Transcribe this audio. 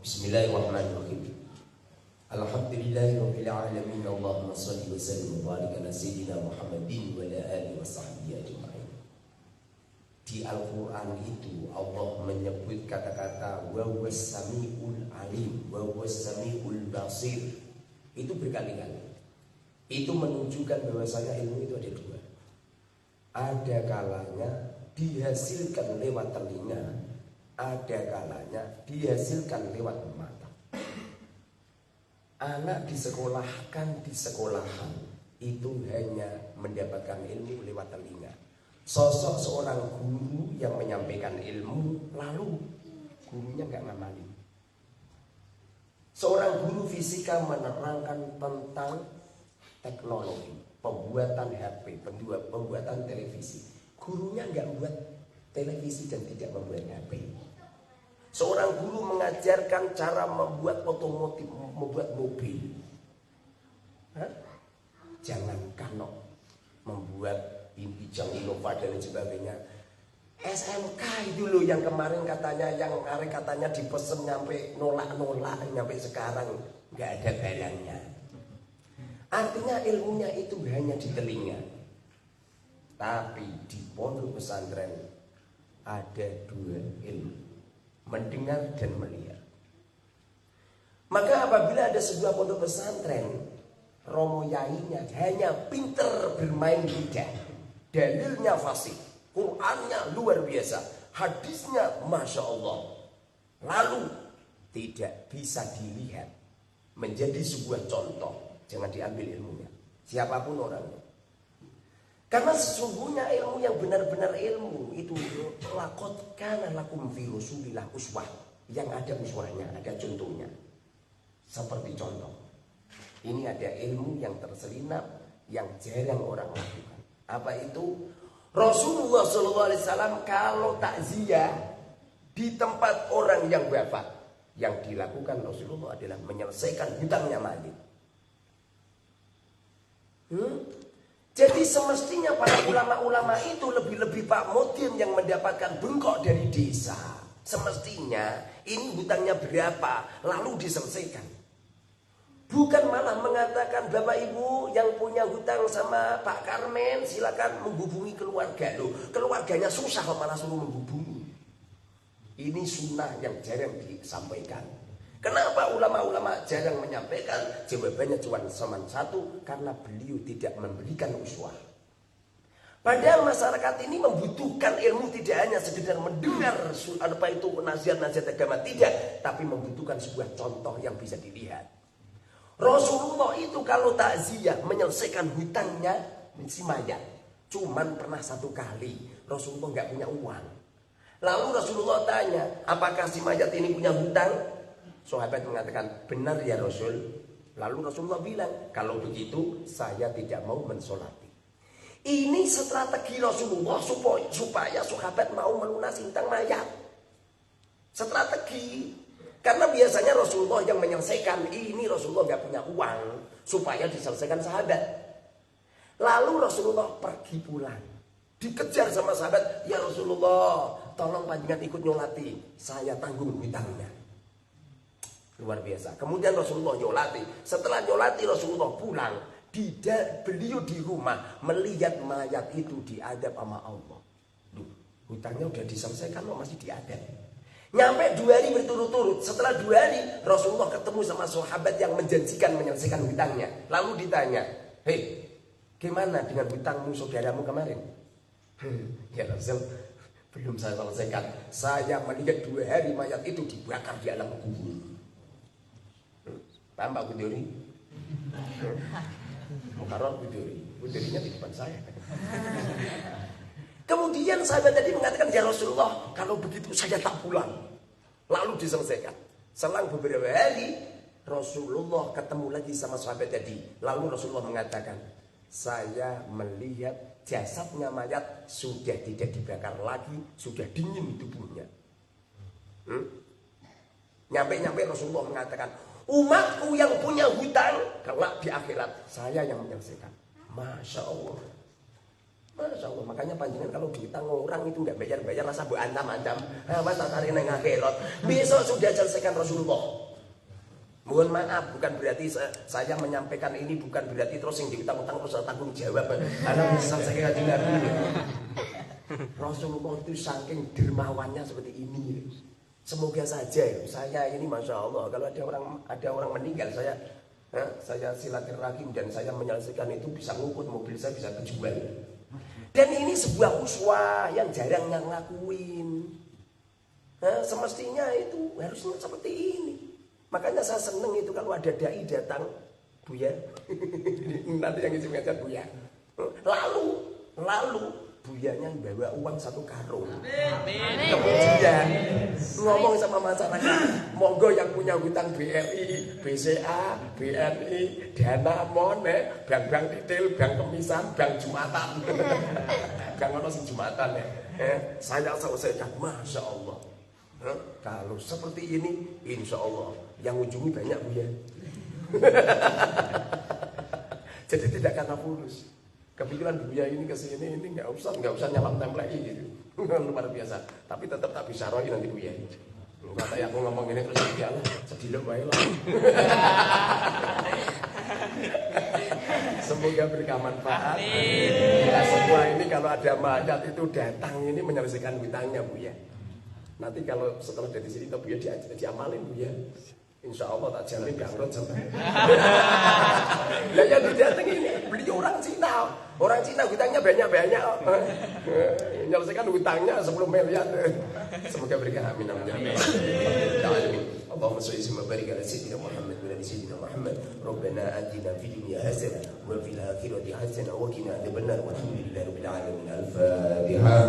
Bismillahirrahmanirrahim. Alhamdulillahirabbil alamin. Allahumma shalli wa sallim wa barik ala sayyidina Muhammadin wa ala alihi wa sahbihi ajma'in. Di Al-Qur'an itu Allah menyebut kata-kata wa huwas samiul alim, wa huwas samiul basir. Itu berkali-kali. Itu menunjukkan bahwasanya ilmu itu ada dua. Ada kalanya dihasilkan lewat telinga, ada kalanya dihasilkan lewat mata. Anak disekolahkan di sekolahan itu hanya mendapatkan ilmu lewat telinga. Sosok seorang guru yang menyampaikan ilmu lalu gurunya nggak ngamalin. Seorang guru fisika menerangkan tentang teknologi, pembuatan HP, pembuatan televisi. Gurunya nggak buat televisi dan tidak membuat HP. Seorang guru mengajarkan cara membuat otomotif, membuat mobil. Jangankan membuat bidang Innova dan sebagainya. SMK itu loh yang kemarin katanya dipesen nyampe nolak nyampe sekarang nggak ada barangnya. Artinya ilmunya itu hanya di telinga. Tapi di pondok pesantren ada dua ilmu, mendengar dan melihat. Maka apabila ada sebuah pondok pesantren, romo yainya hanya pinter bermain lidah, dalilnya fasih, Qur'annya luar biasa, hadisnya masya Allah, lalu tidak bisa dilihat menjadi sebuah contoh, jangan diambil ilmunya, siapapun orangnya. Karena sesungguhnya ilmu yang benar-benar ilmu itu laqad kana lakum fi rasulillah uswah, yang ada uswahnya, ada contohnya. Seperti contoh, ini ada ilmu yang terselinap yang jarang orang lakukan. Apa itu? Rasulullah SAW kalau takziah di tempat orang yang wafat, yang dilakukan Rasulullah adalah menyelesaikan hutangnya mayit. Jadi semestinya para ulama-ulama itu lebih-lebih Pak Mudim yang mendapatkan bengkok dari desa. Semestinya ini hutangnya berapa, lalu diselesaikan. Bukan malah mengatakan Bapak Ibu yang punya hutang sama Pak Karmen silakan menghubungi keluarga. Loh, keluarganya susah malah suruh menghubungi. Ini sunnah yang jarang disampaikan. Kenapa ulama-ulama jarang menyampaikan? Jawabannya cuma satu, karena beliau tidak memberikan uswah. Padahal masyarakat ini membutuhkan ilmu, tidak hanya sekedar mendengar apa itu nasihat-nasihat agama, tidak, tapi membutuhkan sebuah contoh yang bisa dilihat. Rasulullah itu kalau takziah menyelesaikan hutangnya si mayat, cuman pernah satu kali. Rasulullah nggak punya uang. Lalu Rasulullah tanya, apakah si mayat ini punya hutang? Sahabat mengatakan, benar ya Rasul. Lalu Rasulullah bilang, kalau begitu saya tidak mau mensolati. Ini strategi Rasulullah supaya sahabat mau melunasi hutang mayat. Strategi. Karena biasanya Rasulullah yang menyelesaikan, ini Rasulullah nggak punya uang supaya diselesaikan sahabat. Lalu Rasulullah pergi pulang, dikejar sama sahabat, ya Rasulullah, tolong panjenengan ikut nyolati, saya tanggung hutangnya. Luar biasa. Kemudian Rasulullah nyolati. Setelah nyolati Rasulullah pulang. Beliau di rumah melihat mayat itu diadab sama Allah. Duh, hutangnya udah diselesaikan kok masih diadab. Nyampe 2 hari berturut-turut. Setelah 2 hari Rasulullah ketemu sama sahabat yang menjanjikan menyelesaikan hutangnya. Lalu ditanya, hei, gimana dengan hutangmu saudaramu kemarin? Ya Rasul, belum saya selesaikan. Saya melihat 2 hari mayat itu dibakar di alam kubur. Paham Pak Budori? Mukarrar Budorinya di depan saya. Kemudian sahabat tadi mengatakan, ya Rasulullah, kalau begitu saya tak pulang. Lalu diselesaikan. Selang beberapa hari Rasulullah ketemu lagi sama sahabat tadi. Lalu Rasulullah mengatakan, saya melihat jasadnya mayat sudah tidak dibakar lagi, sudah dingin tubuhnya. Nyampe Rasulullah mengatakan, umatku yang punya hutang kelak di akhirat saya yang menyelesaikan. Masya Allah. Masya Allah, makanya panjenengan kalau diutang orang itu nggak bayar-bayar rasa bu ancam-ancam. Mas tak tarik neng akhirat. Besok sudah selesaikan Rasulullah. Mohon maaf, bukan berarti saya menyampaikan ini bukan berarti terus yang diutang-utang terus tanggung jawab. Karena bisa saya kaji Nabi. Rasulullah itu saking dermawannya seperti ini. Semoga saja saya ini Masya Allah kalau ada orang meninggal saya silaturahim dan saya menyelesaikan itu bisa ngukut mobil saya bisa kejual. Dan ini sebuah uswah yang jarang yang ngelakuin. Semestinya itu harusnya seperti ini. Makanya saya seneng itu kalau ada dai datang, Buya. Nanti yang isi ngajar Buya. Lalu Buyanya bawa uang 1 karung. Kemudian ngomong sama masyarakat, monggo yang punya hutang BRI, BCA, BNI, Dana Mon, bank-bank detail, bank kemisan, bank Jumatan. Bank ono sing Jumatan saya selesaikan, Masya Allah. Kalau seperti ini, insya Allah yang ujungi banyak Buya. Jadi tidak kata fulus. Kepikiran Buya ini kesini ini nggak usah nyalam template gitu. Luar biasa. Tapi tetap tak bisa roy nanti Buya. Kata aku ngomong ini terus ya Allah, sedih loh baik lah. Semoga berikan manfaat. Kita semua ini kalau ada mayat itu datang ini menyelesaikan hutangnya Buya. Nanti kalau setelah dari sini Buya diamalin Buya. Insya Allah tak jamin bangkrut sampai. Lah yang didateng ini beliau orang Cina. Orang Cina hutangnya banyak-banyak. Menyelesaikan hutangnya 10 miliar. Semoga berikan amin amin. Allahumma sholli wa barik ala sayyidina Muhammad wa ala sayyidina Muhammad. Rabbana atina fid dunya hasanah wa fil akhirati hasanah wa qina adzabannar. Walhamdulillahi rabbil alamin. Al-Fatihah.